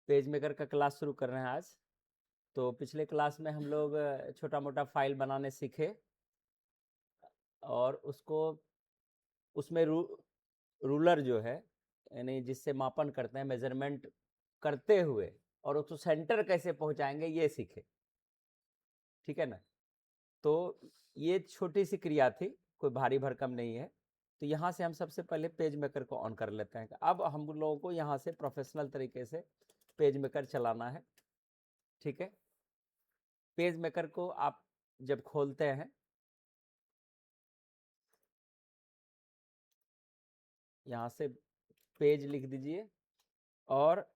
Page maker का class शुरू कर रहे हैं आज। तो पिछले क्लास में हम लोग छोटा मोटा फाइल बनाने सीखे और उसको उसमें रूलर जो है यानी जिससे मापन करते हैं, मेजरमेंट करते हुए और उसको सेंटर कैसे पहुंचाएंगे ये सीखे। ठीक है ना। तो ये छोटी सी क्रिया थी, कोई भारी भरकम नहीं है। तो यहाँ से हम सबसे पहले पेज मेकर को ऑन कर लेते हैं। अब हम लोगों को यहाँ से प्रोफेशनल तरीके से पेज मेकर चलाना है। ठीक है। पेज मेकर को आप जब खोलते हैं, यहाँ से पेज लिख दीजिए और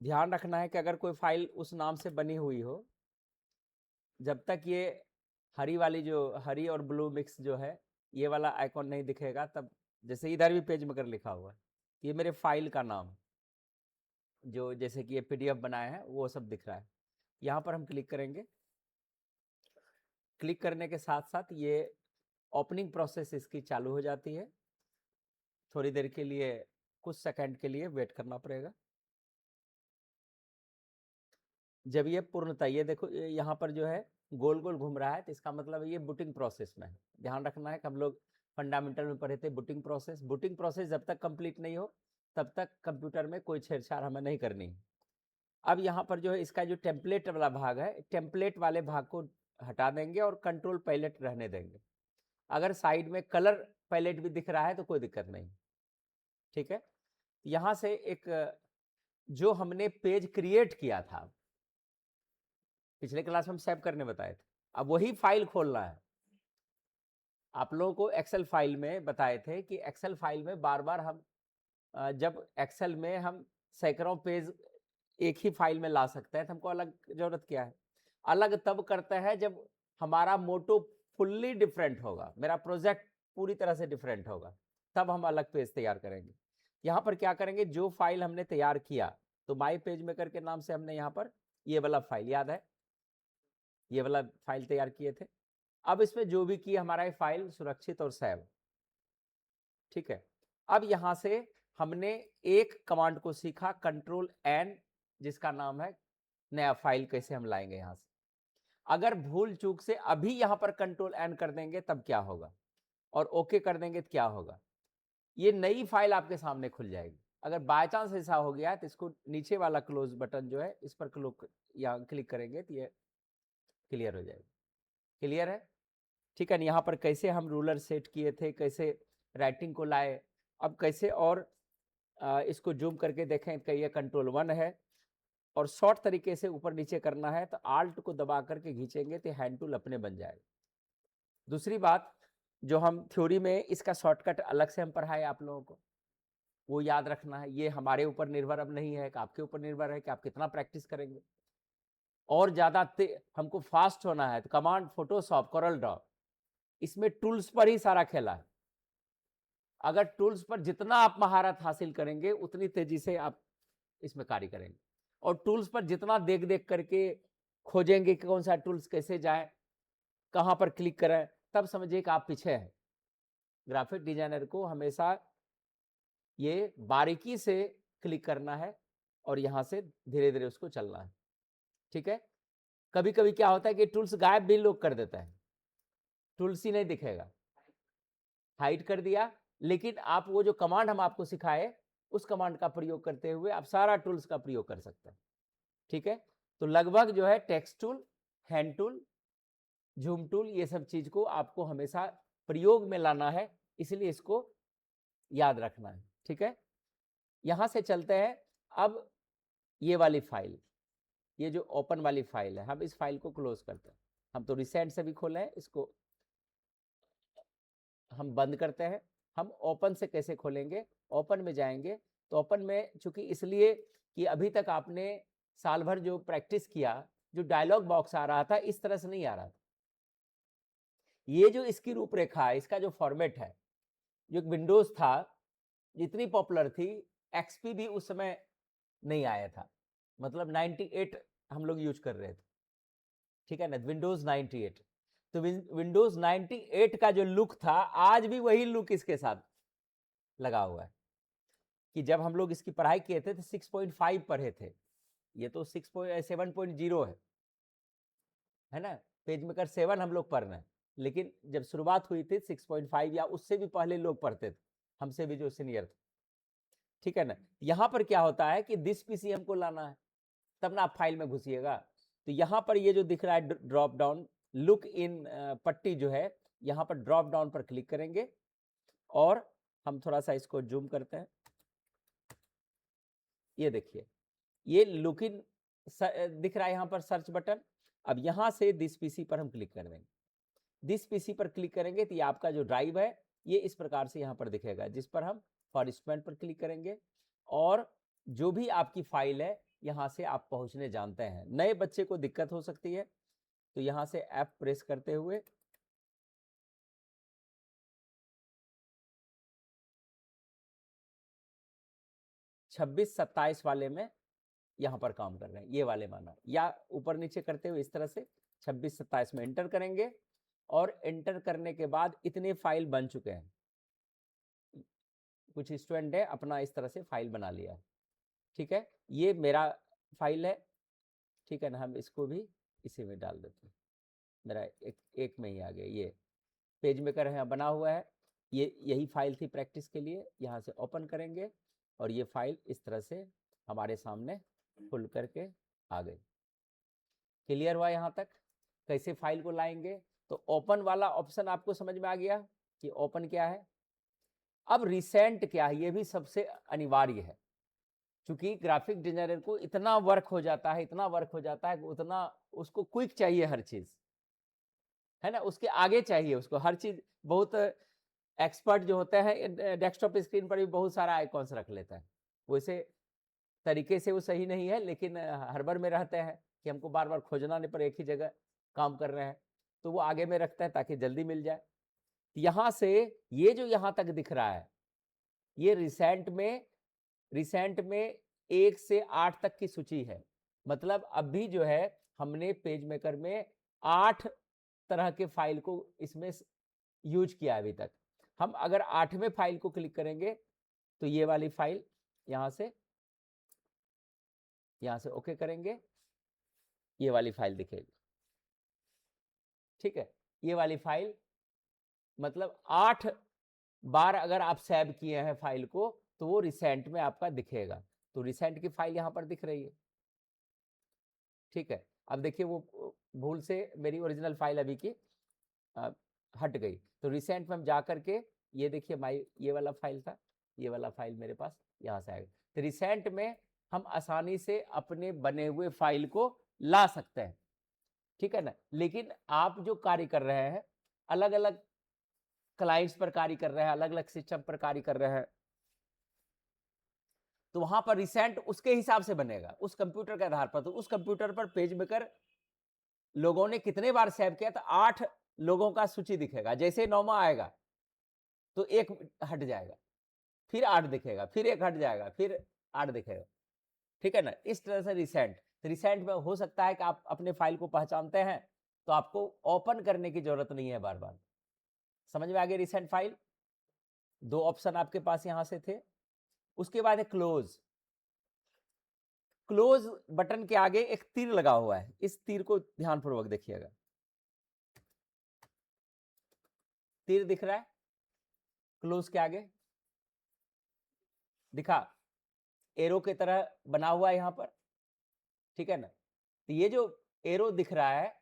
ध्यान रखना है कि अगर कोई फाइल उस नाम से बनी हुई हो, जब तक ये हरी और ब्लू मिक्स जो है ये वाला आइकॉन नहीं दिखेगा, तब जैसे इधर भी पेज मेकर लिखा हुआ है, ये मेरे फाइल का नाम जो जैसे कि ये पीडीएफ बनाया है वो सब दिख रहा है। यहाँ पर हम क्लिक करेंगे। क्लिक करने के साथ साथ ये ओपनिंग प्रोसेस इसकी चालू हो जाती है। थोड़ी देर के लिए, कुछ सेकंड के लिए वेट करना पड़ेगा। जब ये पूर्णतः, ये देखो यहाँ पर जो है गोल गोल घूम रहा है, तो इसका मतलब ये बूटिंग प्रोसेस में है। ध्यान रखना है कि हम लोग फंडामेंटल में पढ़े थे बूटिंग प्रोसेस। बूटिंग प्रोसेस जब तक कंप्लीट नहीं हो तब तक कंप्यूटर में कोई छेड़छाड़ हमें नहीं करनी है। अब यहाँ पर जो है इसका जो टेम्पलेट वाला भाग है, टेम्पलेट वाले भाग को हटा देंगे और कंट्रोल पैलेट रहने देंगे। अगर साइड में कलर पैलेट भी दिख रहा है तो कोई दिक्कत नहीं। ठीक है। यहाँ से एक जो हमने पेज क्रिएट किया था, पिछले क्लास में हम सेव करने बताए थे, अब वही फाइल खोलना है। आप लोगों को एक्सेल फाइल में बताए थे कि एक्सेल फाइल में बार बार हम जब एक्सेल में हम सैकड़ों पेज एक ही फाइल में ला सकते हैं, तो हमको अलग जरूरत क्या है? अलग तब करते हैं जब हमारा मोटो फुल्ली डिफरेंट होगा, मेरा प्रोजेक्ट पूरी तरह से डिफरेंट होगा, तब हम अलग पेज तैयार करेंगे। यहाँ पर क्या करेंगे, जो फाइल हमने तैयार किया, तो माई पेज मेकर के नाम से हमने यहाँ पर ये वाला फाइल, याद है ये वाला फाइल तैयार किए थे। अब इसमें जो भी किया हमारा ये फाइल सुरक्षित और सेव। ठीक है। अब यहां से हमने एक कमांड को सीखा, कंट्रोल एन, जिसका नाम है नया फाइल कैसे हम लाएंगे यहां से। अगर भूल चूक से अभी यहां पर कंट्रोल एन कर देंगे तब क्या होगा, और ओके कर देंगे तो क्या होगा, ये नई फाइल आपके सामने खुल जाएगी। अगर बाय चांस ऐसा हो गया तो इसको नीचे वाला क्लोज बटन जो है इस पर क्लिक करेंगे तो ये क्लियर हो जाएगी। क्लियर है। ठीक है। यहाँ पर कैसे हम रूलर सेट किए थे, कैसे राइटिंग को लाए, अब कैसे और इसको जूम करके देखें कि ये कंट्रोल 1 है और शॉर्ट तरीके से ऊपर नीचे करना है तो आल्ट को दबा करके खींचेंगे तो हैंड टूल अपने बन जाएगा। दूसरी बात, जो हम थ्योरी में इसका शॉर्टकट अलग से हम पढ़ाए आप लोगों को, वो याद रखना है। ये हमारे ऊपर निर्भर अब नहीं है, कि आपके ऊपर निर्भर है कि आप कितना प्रैक्टिस करेंगे। और ज्यादा हमको फास्ट होना है तो कमांड फोटोशॉप, कोरल ड्रॉ, इसमें टूल्स पर ही सारा खेला है। अगर टूल्स पर जितना आप महारत हासिल करेंगे उतनी तेजी से आप इसमें कार्य करेंगे। और टूल्स पर जितना देख देख करके खोजेंगे कि कौन सा टूल्स कैसे जाए, कहां पर क्लिक करें, तब समझिए कि आप पीछे हैं। ग्राफिक डिजाइनर को हमेशा ये बारीकी से क्लिक करना है और यहां से धीरे धीरे उसको चलना है। ठीक है। कभी कभी क्या होता है कि टूल्स गायब भी लोग कर देता है, टूल्स ही नहीं दिखेगा, हाइड कर दिया, लेकिन आप वो जो कमांड हम आपको सिखाए उस कमांड का प्रयोग करते हुए आप सारा टूल्स का प्रयोग कर सकते हैं। ठीक है। तो लगभग जो है text tool, hand tool, zoom tool, ये सब चीज को आपको हमेशा प्रयोग में लाना है, इसलिए इसको याद रखना है। ठीक है। यहां से चलते हैं अब ये वाली फाइल, ये जो ओपन वाली फाइल है, हम इस फाइल को क्लोज करते हैं। हम तो रिसेंट से भी खोले हैं, इसको हम बंद करते हैं। हम ओपन से कैसे खोलेंगे, ओपन में जाएंगे तो ओपन में चूंकि इसलिए कि अभी तक आपने साल भर जो प्रैक्टिस किया, जो डायलॉग बॉक्स आ रहा था इस तरह से नहीं आ रहा था। ये जो इसकी रूपरेखा है, इसका जो फॉर्मेट है, जो विंडोज था जितनी पॉपुलर थी, एक्सपी भी उस समय नहीं आया था, मतलब 98 हम लोग यूज कर रहे थे। ठीक है ना, विंडोज 98। तो विंडोज 98 का जो लुक था आज भी वही लुक इसके साथ लगा हुआ है कि जब हम लोग इसकी पढ़ाई किए थे तो 6.5 पढ़े थे, ये तो 7.0 है ना। पेज मेकर 7 हम लोग पढ़ रहे हैं, लेकिन जब शुरुआत हुई थी 6.5 या उससे भी पहले लोग पढ़ते थे, हमसे भी जो सीनियर थे, ठीक है ना। यहां पर क्या होता है कि दिस पीसी हमको लाना है, तब ना आप फाइल में घुसिएगा। तो यहां पर ये जो दिख रहा है ड्रॉप डाउन लुक इन पट्टी जो है, यहां पर ड्रॉप डाउन पर क्लिक करेंगे और हम थोड़ा सा इसको जूम करते हैं। ये देखिए ये लुक इन दिख रहा है यहां पर सर्च बटन। अब यहां से दिस पीसी पर हम क्लिक कर देंगे। दिस पीसी पर क्लिक करेंगे तो ये आपका जो ड्राइव है ये इस प्रकार से यहां पर दिखेगा, जिस पर हम फॉर स्पेंड पर क्लिक करेंगे और जो भी आपकी फाइल है यहां से आप पहुंचने जानते हैं। नए बच्चे को दिक्कत हो सकती है, तो यहां से F प्रेस करते हुए छब्बीस 27 वाले में यहां पर काम कर रहे हैं, ये वाले माना, या ऊपर नीचे करते हुए इस तरह से 26 27 में एंटर करेंगे और एंटर करने के बाद इतने फाइल बन चुके हैं। कुछ स्टूडेंट है अपना इस तरह से फाइल बना लिया, ठीक है। ये मेरा फाइल है, ठीक है ना, हम इसको भी इसी में डाल देते हैं। मेरा एक में ही आ गया, ये पेज मेकर है बना हुआ है, ये यही फाइल थी प्रैक्टिस के लिए। यहाँ से ओपन करेंगे और ये फाइल इस तरह से हमारे सामने खुल करके आ गई। क्लियर हुआ यहाँ तक कैसे फाइल को लाएंगे? तो ओपन वाला ऑप्शन आपको समझ में आ गया कि ओपन क्या है। अब रिसेंट क्या है, ये भी सबसे अनिवार्य है, क्योंकि ग्राफिक डिजाइनर को इतना वर्क हो जाता है, इतना वर्क हो जाता है कि उतना उसको क्विक चाहिए, हर चीज है ना, उसके आगे चाहिए उसको हर चीज। बहुत एक्सपर्ट जो होते हैं डेस्कटॉप स्क्रीन पर भी बहुत सारा आइकॉन्स रख लेता है, वैसे तरीके से वो सही नहीं है, लेकिन हड़बड़ में रहते हैं कि हमको बार बार खोजना नहीं पड़े, एक ही जगह काम कर रहे हैं, तो वो आगे में रखता है ताकि जल्दी मिल जाए। यहां से ये जो यहां तक दिख रहा है, ये रिसेंट में 1 से 8 तक की सूची है। मतलब अभी जो है हमने पेज मेकर में 8 तरह के फाइल को इसमें यूज किया अभी तक। हम अगर 8वें फाइल को क्लिक करेंगे तो ये वाली फाइल यहां से ओके करेंगे, ये वाली फाइल दिखेगी, ठीक है। ये वाली फाइल मतलब 8 बार अगर आप सेव किए हैं फाइल को तो वो रिसेंट में आपका दिखेगा। तो रिसेंट की फाइल यहां पर दिख रही है, ठीक है। अब देखिए वो भूल से मेरी ओरिजिनल फाइल अभी की हट गई, तो रिसेंट में हम जा करके ये देखिए ये वाला फाइल था, ये वाला फाइल मेरे पास यहां से आएगा। तो रिसेंट में हम आसानी से अपने बने हुए फाइल को ला सकते हैं, ठीक है ना। लेकिन आप जो कार्य कर रहे हैं, अलग अलग क्लाइंट्स पर कार्य कर रहे हैं, अलग अलग सिस्टम पर कार्य कर रहे हैं, तो वहां पर रिसेंट उसके हिसाब से बनेगा, उस कंप्यूटर के आधार पर। तो उस कंप्यूटर पर पेज मेकर लोगों ने कितने बार सेव किया, तो 8 लोगों का सूची दिखेगा। जैसे 9वां आएगा तो 1 हट जाएगा, फिर 8 दिखेगा, फिर 1 हट जाएगा, फिर 8 दिखेगा, ठीक है ना। इस तरह से रिसेंट में हो सकता है कि आप अपने फाइल को पहचानते हैं तो आपको ओपन करने की जरूरत नहीं है बार बार। समझ में आ गया रिसेंट फाइल? 2 ऑप्शन आपके पास यहां से थे। उसके बाद है क्लोज। क्लोज बटन के आगे एक तीर लगा हुआ है, इस तीर को ध्यानपूर्वक देखिएगा। तीर दिख रहा है क्लोज के आगे, दिखा एरो की तरह बना हुआ है यहां पर, ठीक है ना। तो ये जो एरो दिख रहा है,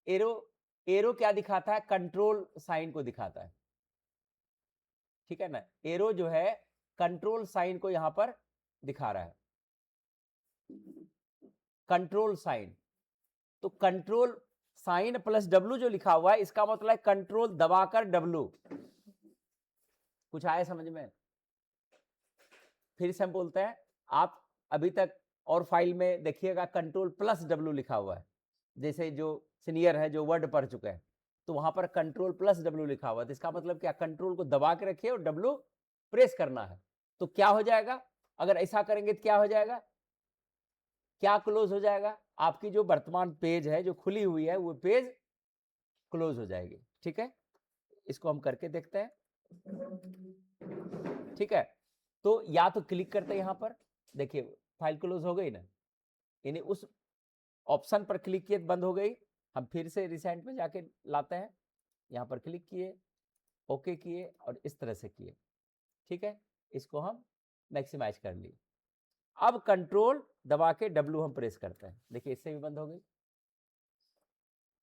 एरो क्या दिखाता है? कंट्रोल साइन को दिखाता है, ठीक है ना। एरो जो है कंट्रोल साइन को यहां पर दिखा रहा है, कंट्रोल साइन। तो कंट्रोल साइन प्लस डब्लू जो लिखा हुआ है, इसका मतलब है कंट्रोल दबाकर डब्लू। कुछ आया समझ में? फिर से हम बोलते हैं, आप अभी तक और फाइल में देखिएगा कंट्रोल प्लस डब्लू लिखा हुआ है, जैसे जो सीनियर है जो वर्ड पढ़ चुके हैं, तो वहां पर कंट्रोल प्लस डब्लू लिखा हुआ है। तो इसका मतलब क्या? कंट्रोल को दबा के रखिए और डब्लू प्रेस करना है। तो क्या हो जाएगा अगर ऐसा करेंगे? तो क्या हो जाएगा? क्या क्लोज हो जाएगा? आपकी जो वर्तमान पेज है जो खुली हुई है वो पेज क्लोज हो जाएगी। ठीक है, इसको हम करके देखते हैं। ठीक है, तो या तो क्लिक करते हैं यहां पर, देखिए फाइल क्लोज हो गई ना, यानी उस ऑप्शन पर क्लिक किए बंद हो गई। हम फिर से रिसेंट में जाके लाते हैं, यहां पर क्लिक किए, ओके किए और इस तरह से किए। ठीक है, इसको हम मैक्सिमाइज कर लिए। अब कंट्रोल दबा के W हम प्रेस करते हैं, देखिए इससे भी बंद हो गई।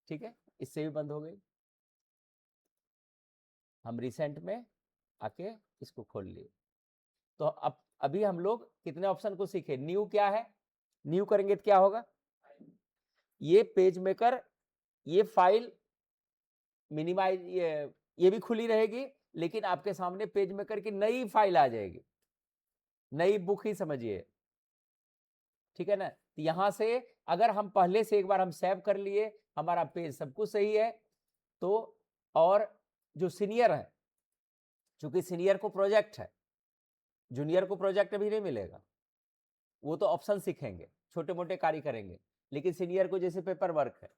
ठीक है, इससे भी बंद हो गई। हम रिसेंट में आके इसको खोल लिए। तो अब अभी हम लोग कितने ऑप्शन को सीखे। न्यू क्या है, न्यू करेंगे तो क्या होगा, ये पेज मेकर, ये फाइल मिनिमाइज, ये भी खुली रहेगी, लेकिन आपके सामने पेज मेकर की नई फाइल आ जाएगी, नई बुक ही समझिए। ठीक है ना, तो यहां से अगर हम पहले से एक बार हम सेव कर लिए, हमारा पेज सब कुछ सही है, तो और जो सीनियर है, चूंकि सीनियर को प्रोजेक्ट है, जूनियर को प्रोजेक्ट अभी नहीं मिलेगा, वो तो ऑप्शन सीखेंगे, छोटे मोटे कार्य करेंगे, लेकिन सीनियर को जैसे पेपर वर्क है,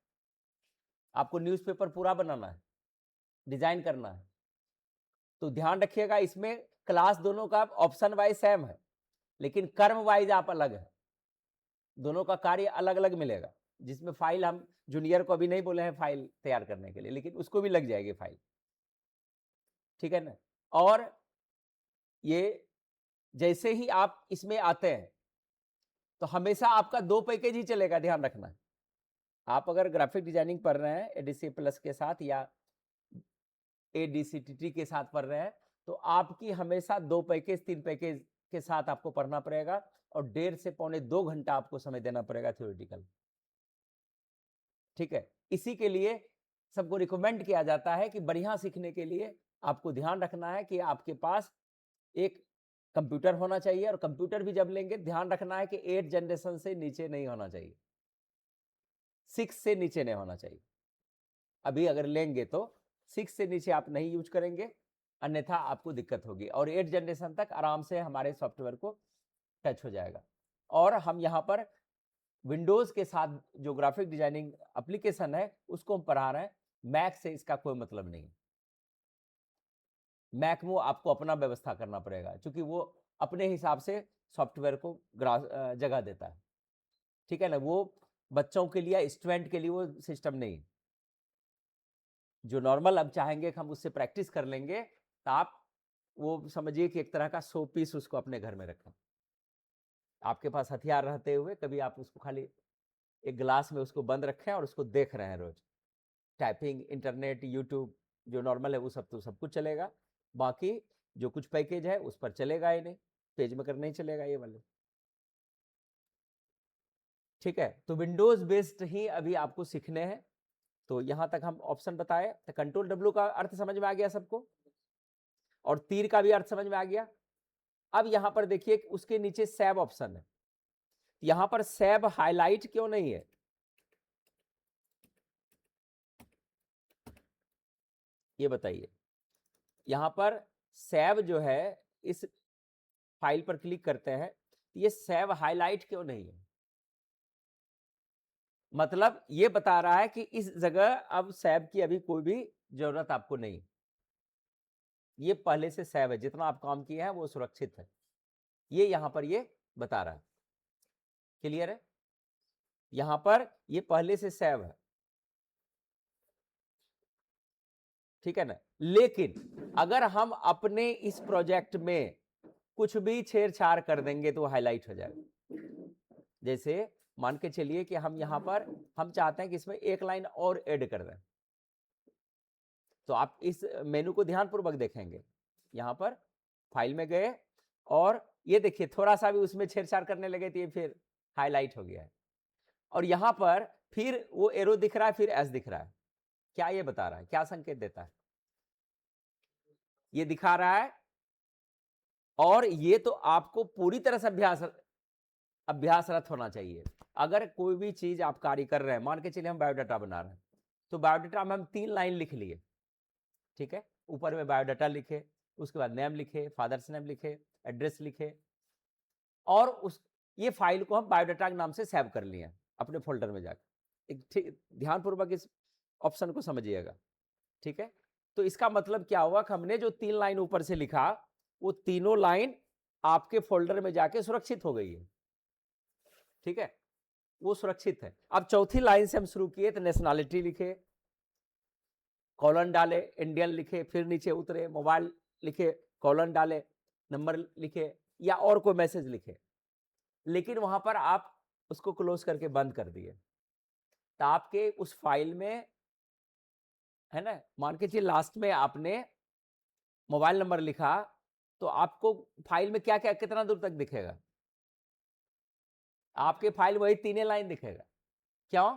आपको न्यूज़पेपर पूरा बनाना है, डिजाइन करना है, तो ध्यान रखिएगा इसमें क्लास दोनों का ऑप्शन वाइज सेम है, लेकिन कर्म वाइज आप अलग है, दोनों का कार्य अलग अलग मिलेगा। जिसमें फाइल हम जूनियर को अभी नहीं बोले हैं फाइल तैयार करने के लिए, लेकिन उसको भी लग जाएगी फाइल। ठीक है ना, और ये जैसे ही आप इसमें आते हैं तो हमेशा आपका 2 पैकेज ही चलेगा, ध्यान रखना। आप अगर ग्राफिक डिजाइनिंग पढ़ रहे हैं एडीसी प्लस के साथ या एडीसीटीटी के साथ पढ़ रहे हैं, तो आपकी हमेशा 2 पैकेज 3 पैकेज के साथ आपको पढ़ना पड़ेगा, और 1.5 से पौने 2 घंटा आपको समय देना पड़ेगा थ्योरेटिकल। ठीक है, इसी के लिए सबको रिकमेंड किया जाता है कि बढ़िया सीखने के लिए आपको ध्यान रखना है कि आपके पास एक कंप्यूटर होना चाहिए, और कंप्यूटर भी जब लेंगे ध्यान रखना है कि 8 जनरेशन से नीचे नहीं होना चाहिए, 6 से नीचे नहीं होना चाहिए। अभी अगर लेंगे तो 6 से नीचे आप नहीं यूज करेंगे, अन्यथा आपको दिक्कत होगी, और 8 जनरेशन तक आराम से हमारे सॉफ्टवेयर को टच हो जाएगा। और हम यहाँ पर विंडोज के साथ जो ग्राफिक डिजाइनिंग एप्लीकेशन है उसको हम पढ़ा रहे हैं, मैक से इसका कोई मतलब नहीं। मैक में आपको अपना व्यवस्था करना पड़ेगा, क्योंकि वो अपने हिसाब से सॉफ्टवेयर को जगह देता है। ठीक है ना, वो बच्चों के लिए, स्टूडेंट के लिए वो सिस्टम नहीं। जो नॉर्मल अब चाहेंगे कि हम उससे प्रैक्टिस कर लेंगे, तो आप वो समझिए कि एक तरह का 100 पीस उसको अपने घर में रखें, आपके पास हथियार रहते हुए कभी आप उसको खाली एक ग्लास में उसको बंद रखें और उसको देख रहे हैं रोज। टाइपिंग, इंटरनेट, यूट्यूब जो नॉर्मल है वो सब तो सब कुछ चलेगा, बाकी जो कुछ पैकेज है उस पर चलेगा ही नहीं, पेज मेकर नहीं चलेगा ये वाले। ठीक है, तो विंडोज बेस्ड ही अभी आपको सीखने हैं। तो यहां तक हम ऑप्शन बताए, तो कंट्रोल W का अर्थ समझ में आ गया सबको, और तीर का भी अर्थ समझ में आ गया। अब यहां पर देखिए उसके नीचे सैब ऑप्शन है, यहां पर सैब हाईलाइट क्यों नहीं है, ये बताइए। यहां पर सैब जो है, इस फाइल पर क्लिक करते हैं, ये सैब हाईलाइट क्यों नहीं है, मतलब ये बता रहा है कि इस जगह अब सैब की अभी कोई भी जरूरत आपको नहीं, ये पहले से सैब है, जितना आप काम किए हैं वो सुरक्षित है, ये यहां पर ये बता रहा है। क्लियर है, यहां पर ये पहले से सैब है। ठीक है ना, लेकिन अगर हम अपने इस प्रोजेक्ट में कुछ भी छेड़छाड़ कर देंगे तो हाईलाइट हो जाएगा। जैसे मान के चलिए कि हम यहां पर हम चाहते हैं कि इसमें एक लाइन और ऐड कर दें, तो आप इस मेनू को ध्यानपूर्वक देखेंगे, यहां पर फाइल में गए और ये देखिए थोड़ा सा भी उसमें छेड़छाड़ करने लगे तो ये फिर हाईलाइट हो गया है, और यहां पर फिर वो एरो दिख रहा है, फिर एस दिख रहा है, क्या ये बता रहा है, क्या संकेत देता है, ये दिखा रहा है। और ये तो आपको पूरी तरह से अभ्यासरत होना चाहिए। अगर कोई भी चीज आप कार्य कर रहे हैं, मान के चलिए हम बायोडाटा बना रहे हैं, तो बायोडाटा में हम 3 लाइन लिख लिए, ठीक है, ऊपर में बायोडाटा लिखे, उसके बाद नेम लिखे, फादर्स नेम लिखे, एड्रेस लिखे, और उस ये फाइल को हम बायोडाटा के नाम से सेव कर लिए अपने फोल्डर में जाकर। एक ध्यानपूर्वक इस ऑप्शन को समझिएगा, ठीक है। तो इसका मतलब क्या हुआ कि हमने जो 3 लाइन ऊपर से लिखा वो तीनों लाइन आपके फोल्डर में जाके सुरक्षित हो गई है, ठीक है, वो सुरक्षित है। अब चौथी लाइन से हम शुरू किए तो नेशनैलिटी लिखे, कॉलन डाले, इंडियन लिखे, फिर नीचे उतरे, मोबाइल लिखे, कॉलन डाले, नंबर लिखे या और कोई मैसेज लिखे, लेकिन वहां पर आप उसको क्लोज करके बंद कर दिए, तो आपके उस फाइल में, है ना, मान के चलिए लास्ट में आपने मोबाइल नंबर लिखा, तो आपको फाइल में क्या क्या कितना दूर तक दिखेगा? आपके फाइल वही 3 लाइन दिखेगा। क्यों?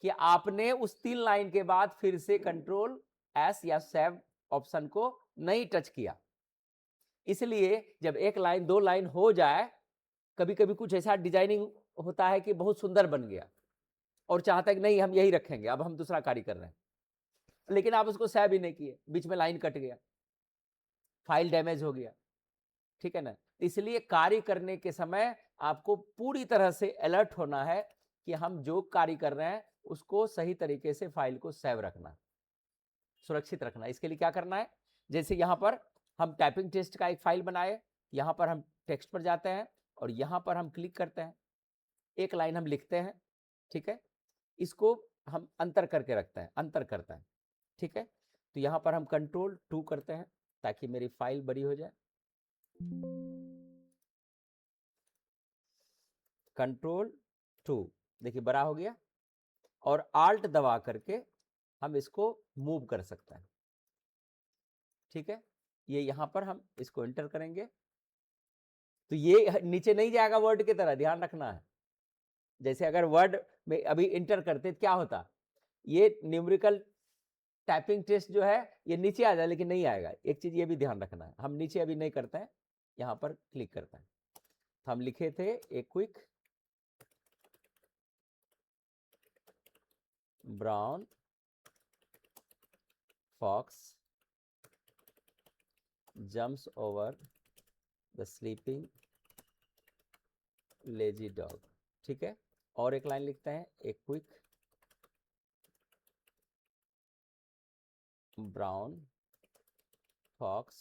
कि आपने उस 3 लाइन के बाद फिर से कंट्रोल एस या सेव ऑप्शन को नहीं टच किया। इसलिए जब एक लाइन 2 लाइन हो जाए, कभी कभी कुछ ऐसा डिजाइनिंग होता है कि बहुत सुंदर बन गया और चाहता है कि नहीं हम यही रखेंगे, अब हम दूसरा कार्य कर रहे हैं, लेकिन आप उसको सेव ही नहीं किए, बीच में लाइन कट गया, फाइल डैमेज हो गया, ठीक है ना। इसलिए कार्य करने के समय आपको पूरी तरह से अलर्ट होना है कि हम जो कार्य कर रहे हैं उसको सही तरीके से फाइल को सेव रखना, सुरक्षित रखना। इसके लिए क्या करना है, जैसे यहां पर हम टाइपिंग टेस्ट का एक फाइल बनाए, यहां पर हम टेक्स्ट पर जाते हैं और यहां पर हम क्लिक करते हैं, एक लाइन हम लिखते हैं, ठीक है, इसको हम अंतर करके रखते हैं, अंतर करता है, ठीक है। तो यहां पर हम कंट्रोल 2 करते हैं ताकि मेरी फाइल बड़ी हो जाए, कंट्रोल 2, देखिए बड़ा हो गया, और आल्ट दबा करके हम इसको मूव कर सकते हैं, ठीक है। ये यहां पर हम इसको एंटर करेंगे तो ये नीचे नहीं जाएगा वर्ड की तरह, ध्यान रखना है। जैसे अगर वर्ड में अभी इंटर करते क्या होता, ये न्यूमेरिकल टाइपिंग टेस्ट जो है ये नीचे आ जाए, लेकिन नहीं आएगा। एक चीज ये भी ध्यान रखना है, हम नीचे अभी नहीं करते हैं, यहां पर क्लिक करते हैं। तो हम लिखे थे a quick brown fox jumps over the sleeping lazy dog, ठीक है। और एक लाइन लिखते हैं a quick brown fox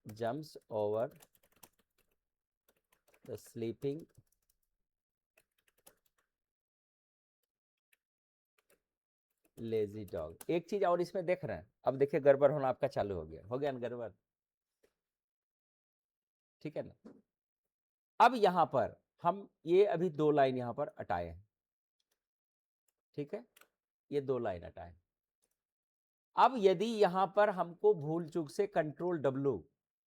jumps over the sleeping lazy dog. एक चीज और इसमें देख रहे हैं, अब देखिए गड़बड़ होना आपका चालू हो गया ना गड़बड़, ठीक है ना। अब यहां पर हम ये अभी 2 लाइन यहां पर हटाए हैं, ठीक है, ये 2 लाइन हटाए। अब यदि यहां पर हमको भूल चूक से कंट्रोल W,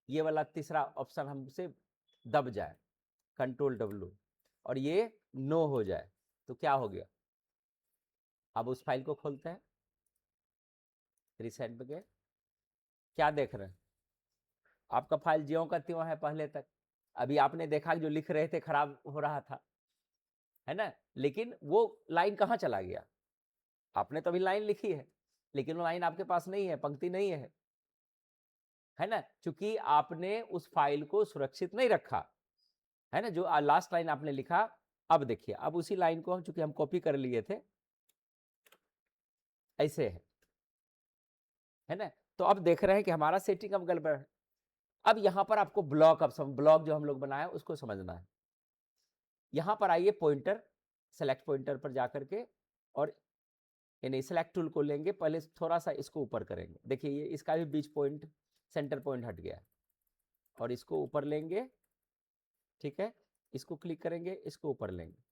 ये वाला तीसरा ऑप्शन हमसे दब जाए, कंट्रोल W, और ये नो हो जाए, तो क्या हो गया? अब उस फाइल को खोलते हैं, रिसेंट में गए, क्या देख रहे हैं? आपका फाइल ज्यों का त्यों है पहले तक। अभी आपने देखा जो लिख रहे थे खराब हो रहा था, है ना, लेकिन वो लाइन कहां चला गया? आपने तो अभी लाइन लिखी है, लेकिन वो लाइन आपके पास नहीं है, पंक्ति नहीं है ना, क्योंकि आपने उस फाइल को सुरक्षित नहीं रखा, है ना। जो लास्ट लाइन आपने लिखा, अब देखिए, अब उसी लाइन को हम चूंकि हम कॉपी कर लिए थे, ऐसे है ना, तो अब देख रहे हैं कि हमारा सेटिंग अब गड़बड़ है। अब यहां पर आपको ब्लॉक, अब ब्लॉक जो हम लोग बनाए उसको समझना है। यहां पर आइए पॉइंटर, सेलेक्ट पॉइंटर पर जाकर के, और यानी सेलेक्ट टूल को लेंगे, पहले थोड़ा सा इसको ऊपर करेंगे, देखिए ये इसका भी बीच पॉइंट, सेंटर पॉइंट हट गया, और इसको ऊपर लेंगे, ठीक है, इसको क्लिक करेंगे, इसको ऊपर लेंगे,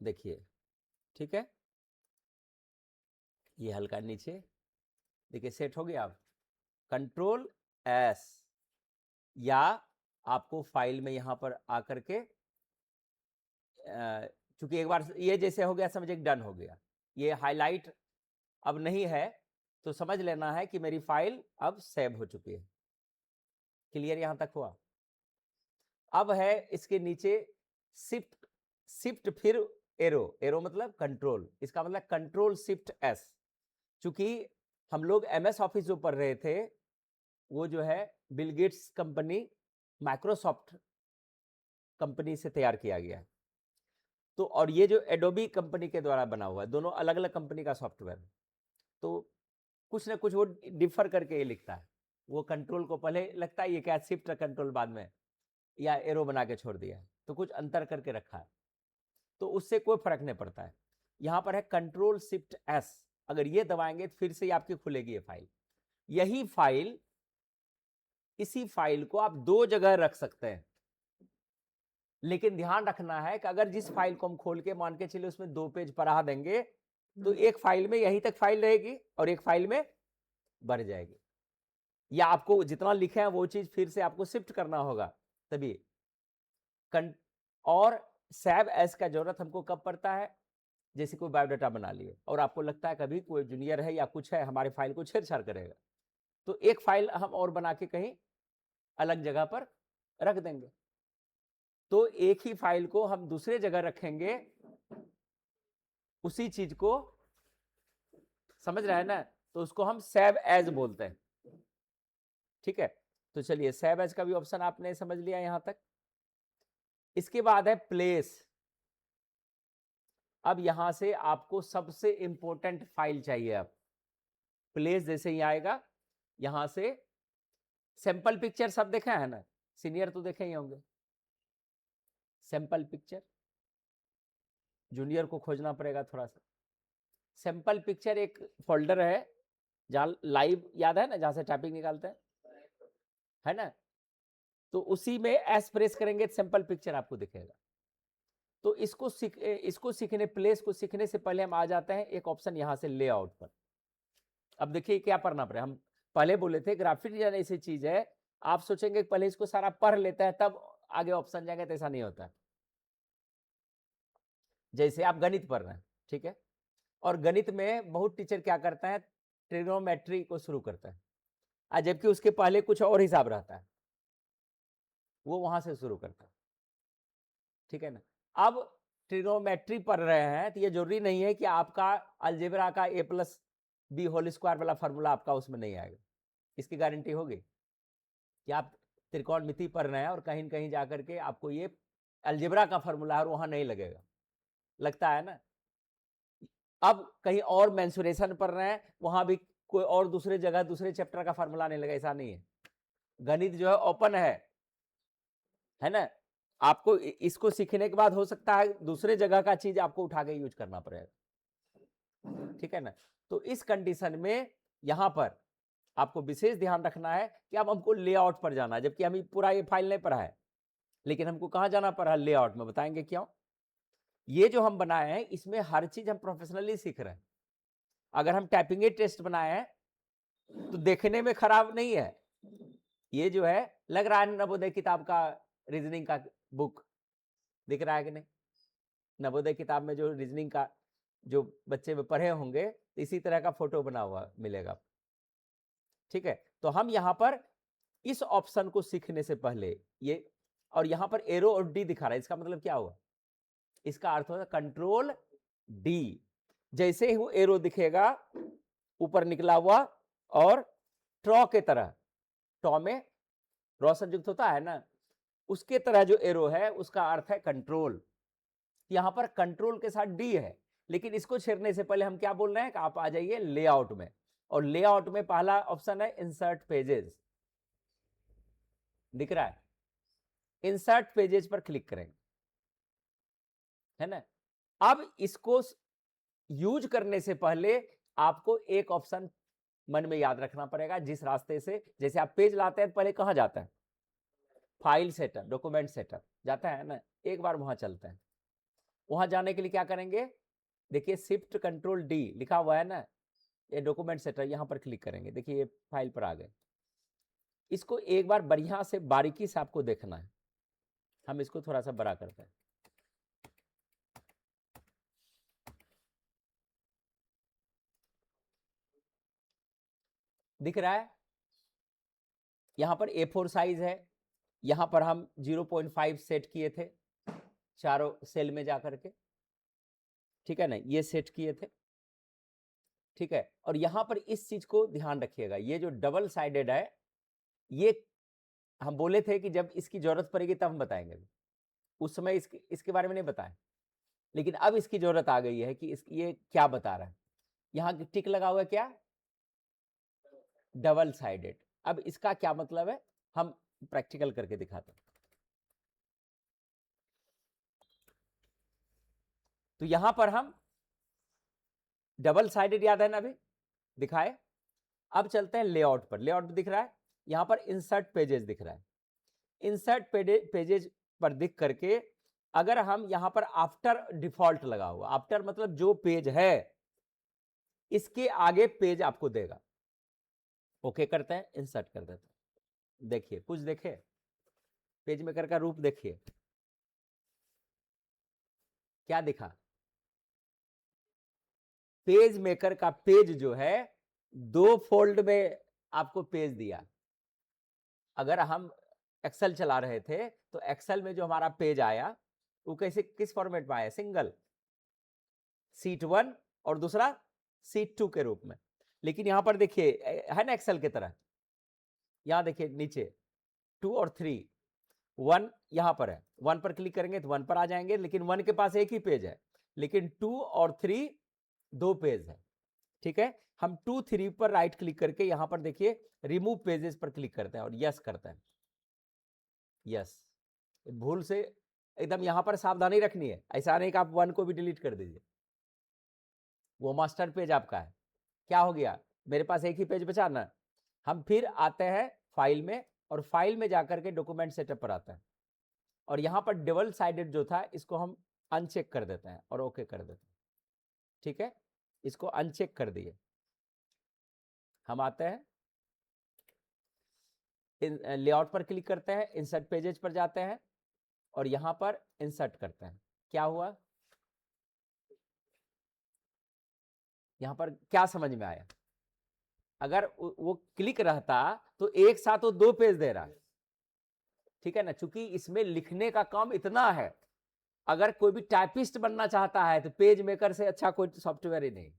देखिए, ठीक है, ये हल्का नीचे, देखिए सेट हो गया। अब कंट्रोल एस, या आपको फाइल में यहां पर आकर के, चूंकि एक बार ये जैसे हो गया समझे डन हो गया, ये हाईलाइट अब नहीं है, तो समझ लेना है कि मेरी फाइल अब सेव हो चुकी है। क्लियर यहां तक हुआ? अब है इसके नीचे शिफ्ट, शिफ्ट फिर एरो, एरो मतलब कंट्रोल, इसका मतलब कंट्रोल शिफ्ट एस। चूंकि हम लोग MS ऑफिस जो पढ़ रहे थे, वो जो है Bill Gates company Microsoft company से तैयार किया गया है। तो और ये जो एडोबी कंपनी के द्वारा बना हुआ है, दोनों अलग अलग कंपनी का सॉफ्टवेयर है। तो कुछ ना कुछ वो डिफर करके ये लिखता है। वो कंट्रोल को पहले लगता है ये क्या शिफ्ट कंट्रोल बाद में या एरो बना के छोड़ दिया है, तो कुछ अंतर करके रखा है, तो उससे कोई फर्क नहीं पड़ता है। यहां पर है कंट्रोल शिफ्ट एस, अगर ये दबाएंगे तो फिर से आपकी खुलेगी ये फाइल। यही फाइल, इसी फाइल को आप दो जगह रख सकते हैं, लेकिन ध्यान रखना है कि अगर जिस फाइल को हम खोल के मान के चलिए उसमें 2 पेज बढ़ा देंगे, तो एक फाइल में यहीं तक फाइल रहेगी और एक फाइल में बढ़ जाएगी, या आपको जितना लिखे हैं वो चीज फिर से आपको शिफ्ट करना होगा तभी। और सेव एज का जरूरत हमको कब पड़ता है, जैसे कोई बायोडाटा बना लिए और आपको लगता है कभी कोई जूनियर है या कुछ है हमारे फाइल को छेड़छाड़ करेगा, तो एक फाइल हम और बना के कहीं अलग जगह पर रख देंगे। तो एक ही फाइल को हम दूसरे जगह रखेंगे, उसी चीज को, समझ रहे हैं ना, तो उसको हम सेव एज बोलते हैं। ठीक है, तो चलिए सेव एज का भी ऑप्शन आपने समझ लिया यहां तक। इसके बाद है प्लेस। अब यहां से आपको सबसे इंपॉर्टेंट फाइल चाहिए। अब प्लेस जैसे ही आएगा, यहां से सैंपल पिक्चर सब देखा है ना, सीनियर तो देखे ही होंगे। सैंपल पिक्चर जूनियर को खोजना पड़ेगा थोड़ा सा। सैंपल पिक्चर एक फोल्डर है जहां लाइव, याद है ना, जहां से टाइपिंग निकालते हैं, है ना, तो उसी में एस प्रेस करेंगे सैंपल पिक्चर आपको दिखेगा। तो इसको सीखने, प्लेस को सीखने से पहले हम आ जाते हैं एक ऑप्शन यहां से लेआउट पर। अब देखिए क्या पढ़ना पड़ेगा। हम पहले बोले थे ग्राफिक डिजाइन ऐसी चीज है, आप सोचेंगे पहले इसको सारा पढ़ लेता है तब आगे ऑप्शन जाएंगे, तो ऐसा नहीं होता। जैसे आप गणित पढ़ रहे हैं, ठीक है, और गणित में बहुत टीचर क्या करता है, ट्रिग्नोमेट्री को शुरू करता है, जबकि उसके पहले कुछ और हिसाब रहता है, वो वहां से शुरू करता है। ठीक है ना। अब ट्रिग्नोमेट्री पढ़ रहे हैं तो ये जरूरी नहीं है कि आपका अलजेब्रा का ए प्लस बी होल स्क्वायर वाला फॉर्मूला आपका उसमें नहीं आएगा। इसकी गारंटी होगी कि आप त्रिकोणमिति पढ़ रहे हैं और कहीं कहीं जाकर के आपको ये अलजेब्रा का फॉर्मूला और वहां नहीं लगेगा, लगता है ना। अब कहीं और मेंसुरेशन पढ़ रहे हैं, वहां भी कोई और दूसरे जगह दूसरे चैप्टर का फॉर्मूला नहीं लगा, ऐसा नहीं है। गणित जो है ओपन है ना। आपको इसको सीखने के बाद हो सकता है दूसरे जगह का चीज आपको उठा के यूज करना पड़ेगा। ठीक है ना। तो इस कंडीशन में यहां पर आपको विशेष ध्यान रखना है कि अब हमको लेआउट पर जाना है, जबकि हम पूरा ये फाइल नहीं पढ़ा है, लेकिन हमको कहां जाना पड़ा, लेआउट में। बताएंगे क्यों। ये जो हम बनाए हैं इसमें हर चीज हम प्रोफेशनली सीख रहे हैं। अगर हम टाइपिंग टेस्ट बनाए हैं तो देखने में खराब नहीं है, ये जो है लग रहा है नवोदय किताब का रीजनिंग का बुक दिख रहा है कि नहीं। नवोदय किताब में जो रीजनिंग का जो बच्चे में पढ़े होंगे इसी तरह का फोटो बना हुआ मिलेगा। ठीक है, तो हम यहां पर इस ऑप्शन को सीखने से पहले ये, और यहां पर एरो और डी दिखा रहा है, इसका मतलब क्या हुआ, इसका अर्थ होगा कंट्रोल डी। जैसे ही वो एरो दिखेगा ऊपर निकला हुआ और ट्रॉ के तरह, ट्रॉ में रोशन युक्त होता है ना, उसके तरह जो एरो है उसका अर्थ है कंट्रोल। यहां पर कंट्रोल के साथ डी है, लेकिन इसको छेड़ने से पहले हम क्या बोल रहे हैं कि आप आ जाइए लेआउट में, और लेआउट में पहला ऑप्शन है इंसर्ट पेजेस, दिख रहा है, इंसर्ट पेजेस पर क्लिक करेंगे, है ना। अब इसको यूज करने से पहले आपको एक ऑप्शन मन में याद रखना पड़ेगा, जिस रास्ते से, जैसे आप पेज लाते हैं पहले कहां जाता है, फाइल सेटअप, डॉक्यूमेंट सेटअप जाता है ना, एक बार वहां चलते हैं। वहां जाने के लिए क्या करेंगे, देखिए शिफ्ट कंट्रोल डी लिखा हुआ है ना, ये डॉक्यूमेंट सेटअप, यहां पर क्लिक करेंगे, देखिए ये फाइल पर आ गए। इसको एक बार बढ़िया से बारीकी से आपको देखना है। हम इसको थोड़ा सा बड़ा करते हैं, दिख रहा है, यहां पर A4 साइज है, यहां पर हम 0.5 सेट किए थे चारों सेल में जाकर के, ठीक है ना, ये सेट किए थे। ठीक है, और यहां पर इस चीज को ध्यान रखिएगा, ये जो डबल साइडेड है, ये हम बोले थे कि जब इसकी जरूरत पड़ेगी तब हम बताएंगे। उस समय इसके बारे में नहीं बताया, लेकिन अब इसकी जरूरत आ गई है कि ये क्या बता रहा है। यहां टिक लगा हुआ है क्या, डबल साइडेड। अब इसका क्या मतलब है, हम प्रैक्टिकल करके दिखाते हैं। तो यहां पर हम डबल साइडेड याद है ना, अभी दिखाए। अब चलते हैं लेआउट पर। लेआउट दिख रहा है, यहां पर इंसर्ट पेजेस दिख रहा है। इंसर्ट पेजेस पर दिख करके अगर हम यहां पर आफ्टर डिफॉल्ट लगा हुआ, आफ्टर मतलब जो पेज है इसके आगे पेज आपको देगा। ओके करते हैं, इंसर्ट कर देते हैं। देखिए कुछ देखे, पेज मेकर का रूप देखिए क्या दिखा। पेज मेकर का पेज जो है 2 फोल्ड में आपको पेज दिया। अगर हम एक्सेल चला रहे थे तो एक्सेल में जो हमारा पेज आया वो कैसे, किस फॉर्मेट में आया, सिंगल सीट 1 और दूसरा सीट 2 के रूप में। लेकिन यहां पर देखिए है ना एक्सेल की तरह, यहां देखिए नीचे 2 और 3, 1 यहां पर है, 1 पर क्लिक करेंगे तो 1 पर आ जाएंगे, लेकिन 1 के पास एक ही पेज है, लेकिन 2 और 3 2 पेज है। ठीक है, हम 2 3 पर राइट क्लिक करके यहां पर देखिए रिमूव पेजेस पर क्लिक करते हैं और यस करते हैं। यस, भूल से एकदम यहां पर सावधानी रखनी है, ऐसा नहीं कि आप 1 को भी डिलीट कर दीजिए, वो मास्टर पेज आपका है। क्या हो गया, मेरे पास एक ही पेज बचा ना। हम फिर आते हैं फाइल में और फाइल में जाकर के डॉक्यूमेंट सेटअप पर आता है और यहां पर डबल साइडेड जो था इसको हम अनचेक कर देते हैं और ओके कर देते हैं। ठीक है, इसको अनचेक कर दिए। हम आते हैं लेआउट पर क्लिक करते हैं, इंसर्ट पेजेस पर जाते हैं और यहां पर इंसर्ट करते हैं। क्या हुआ, यहां पर क्या समझ में आया, अगर वो क्लिक रहता तो एक साथ वो 2 पेज दे रहा है। ठीक है ना, चूंकि इसमें लिखने का काम इतना है, अगर कोई भी टाइपिस्ट बनना चाहता है तो पेज मेकर से अच्छा कोई सॉफ्टवेयर ही नहीं।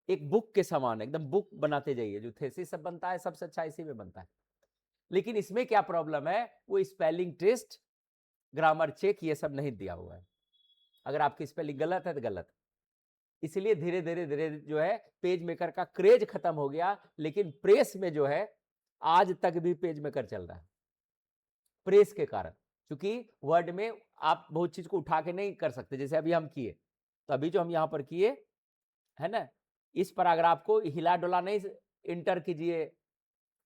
एक बुक के समान एकदम बुक बनाते जाइए, जो थेसिस सब बनता है सबसे अच्छा इसी में बनता है। लेकिन इसमें क्या प्रॉब्लम है, वो स्पेलिंग टेस्ट, ग्रामर चेक ये सब नहीं दिया हुआ है। अगर आपकी स्पेलिंग गलत है तो गलत है। इसलिए धीरे धीरे धीरे जो है पेज मेकर का क्रेज खत्म हो गया, लेकिन प्रेस में जो है आज तक भी पेज मेकर चल रहा है, प्रेस के कारण। क्योंकि वर्ड में आप बहुत चीज को उठा के नहीं कर सकते, जैसे अभी हम किए, तो अभी जो हम यहां पर किए है ना, इस पैराग्राफ को हिला डोला नहीं इंटर कीजिए,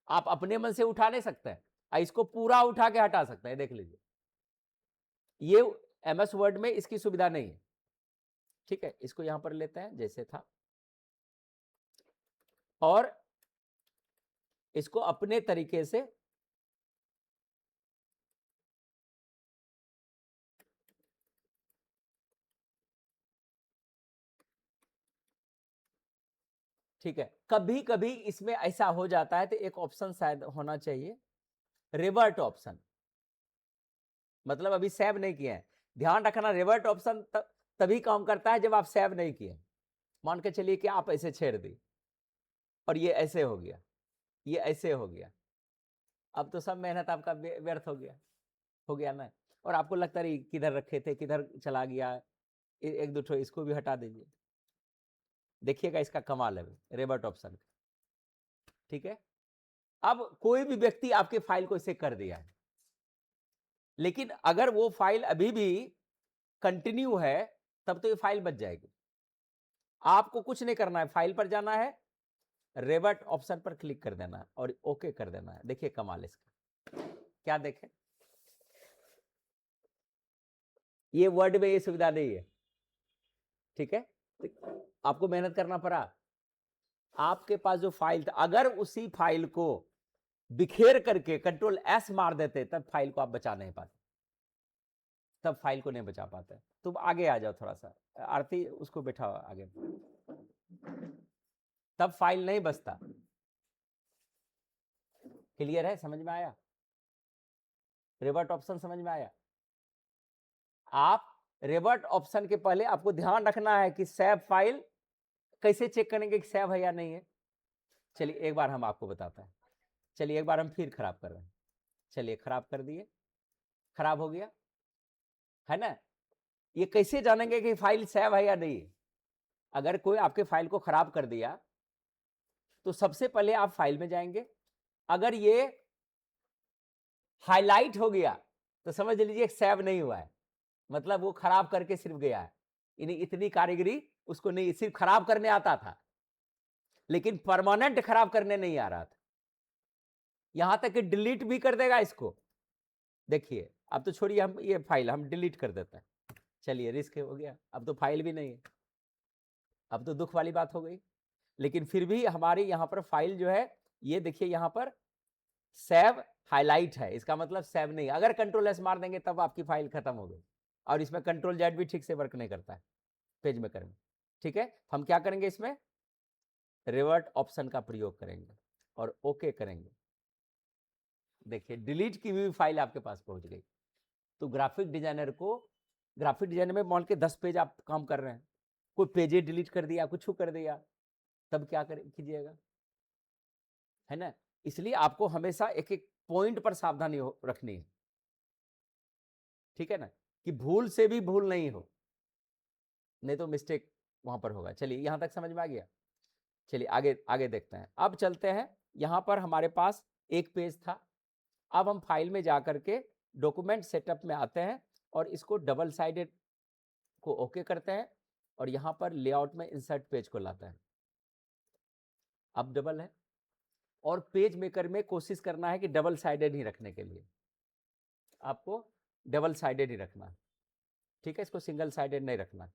आप अपने मन से उठा नहीं सकते, इसको पूरा उठा के हटा सकते हैं। देख लीजिए, ये एमएस वर्ड में इसकी सुविधा नहीं है। ठीक है, इसको यहां पर लेते हैं जैसे था और इसको अपने तरीके से ठीक है, कभी कभी इसमें ऐसा हो जाता है तो एक ऑप्शन शायद होना चाहिए, रिवर्ट ऑप्शन, मतलब अभी सेव नहीं किए हैं। ध्यान रखना, रिवर्ट ऑप्शन तभी काम करता है जब आप सेव नहीं किए। मान के चलिए कि आप ऐसे छेड़ दी और ये ऐसे हो गया, ये ऐसे हो गया, अब तो सब मेहनत आपका व्यर्थ हो गया ना। और आपको लगता है किधर रखे थे, किधर चला गया, एक दो ठो इसको भी हटा दीजिए। देखिएगा इसका कमाल है रिवर्ट ऑप्शन। ठीक है, अब कोई भी व्यक्ति आपके फाइल को इसे कर दिया है, लेकिन अगर वो फाइल अभी भी कंटिन्यू है तब तो ये फाइल बच जाएगी। आपको कुछ नहीं करना है, फाइल पर जाना है, रिवर्ट ऑप्शन पर क्लिक कर देना है और ओके कर देना है। देखिए कमाल इसका, क्या देखें, ये वर्ड में ये सुविधा नहीं है। ठीक है, तो आपको मेहनत करना पड़ा। आपके पास जो फाइल था, अगर उसी फाइल को बिखेर करके कंट्रोल एस मार देते तब फाइल को आप बचा नहीं पाते, तब फाइल को नहीं बचा पाते। तुम आगे आ जाओ थोड़ा सा, आरती उसको बैठाओ आगे, तब फाइल नहीं बचता। क्लियर है, समझ में आया, रिवर्ट ऑप्शन समझ में आया। आप रिवर्ट ऑप्शन के पहले आपको ध्यान रखना है कि सेव फाइल कैसे चेक करेंगे कि सेव है या नहीं है। चलिए एक बार हम आपको बताते हैं, चलिए एक बार हम फिर खराब कर रहे हैं, चलिए खराब कर दिए, खराब हो गया, है ना। ये कैसे जानेंगे कि फाइल सेव है या नहीं? अगर कोई आपके फाइल को खराब कर दिया तो सबसे पहले आप फाइल में जाएंगे, अगर ये हाईलाइट हो गया तो समझ लीजिए सेव नहीं हुआ है, मतलब वो खराब करके सिर्फ गया है, इतनी कारीगरी उसको नहीं, सिर्फ खराब करने आता था लेकिन परमानेंट खराब करने नहीं आ रहा था। यहां तक कि डिलीट भी कर देगा इसको। देखिए अब तो छोड़िए, हम ये फाइल हम डिलीट कर देते हैं, चलिए रिस्क हो गया, अब तो फाइल भी नहीं है, अब तो दुख वाली बात हो गई। लेकिन फिर भी हमारी यहां पर फाइल जो है, ये देखिए यहां पर सेव हाईलाइट है, इसका मतलब सेव नहीं। अगर कंट्रोल एस मार देंगे तब आपकी फाइल खत्म हो गई, और इसमें कंट्रोल जेड भी ठीक से वर्क नहीं करता है पेज मेकर में। ठीक है, हम क्या करेंगे, इसमें रिवर्ट ऑप्शन का प्रयोग करेंगे और ओके करेंगे। देखिए डिलीट की हुई फाइल आपके पास पहुंच गई। तो ग्राफिक डिजाइनर को, ग्राफिक डिजाइनर में मान के 10 पेज आप काम कर रहे हैं, कोई पेज डिलीट कर दिया, कुछ कर दिया, तब क्या कीजिएगा, है ना। इसलिए आपको हमेशा एक एक पॉइंट पर सावधानी रखनी है, ठीक है ना, कि भूल से भी भूल नहीं हो, नहीं तो मिस्टेक वहां पर होगा। चलिए यहां तक समझ में आ गया। चलिए आगे आगे देखते हैं। अब चलते हैं, यहां पर हमारे पास एक पेज था, अब हम फाइल में जाकर के डॉक्यूमेंट सेटअप में आते हैं और इसको डबल साइडेड को ओके करते हैं और यहां पर लेआउट में इंसर्ट पेज को लाते हैं। अब डबल है, और पेज मेकर में कोशिश करना है कि डबल साइडेड ही रखने के लिए आपको डबल साइडेड ही रखना है, ठीक है, इसको सिंगल साइडेड नहीं रखना।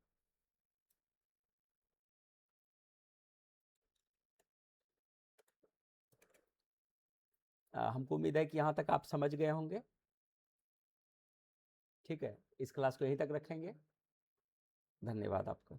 हमको उम्मीद है कि यहां तक आप समझ गए होंगे। ठीक है, इस क्लास को यहीं तक रखेंगे। धन्यवाद आपका।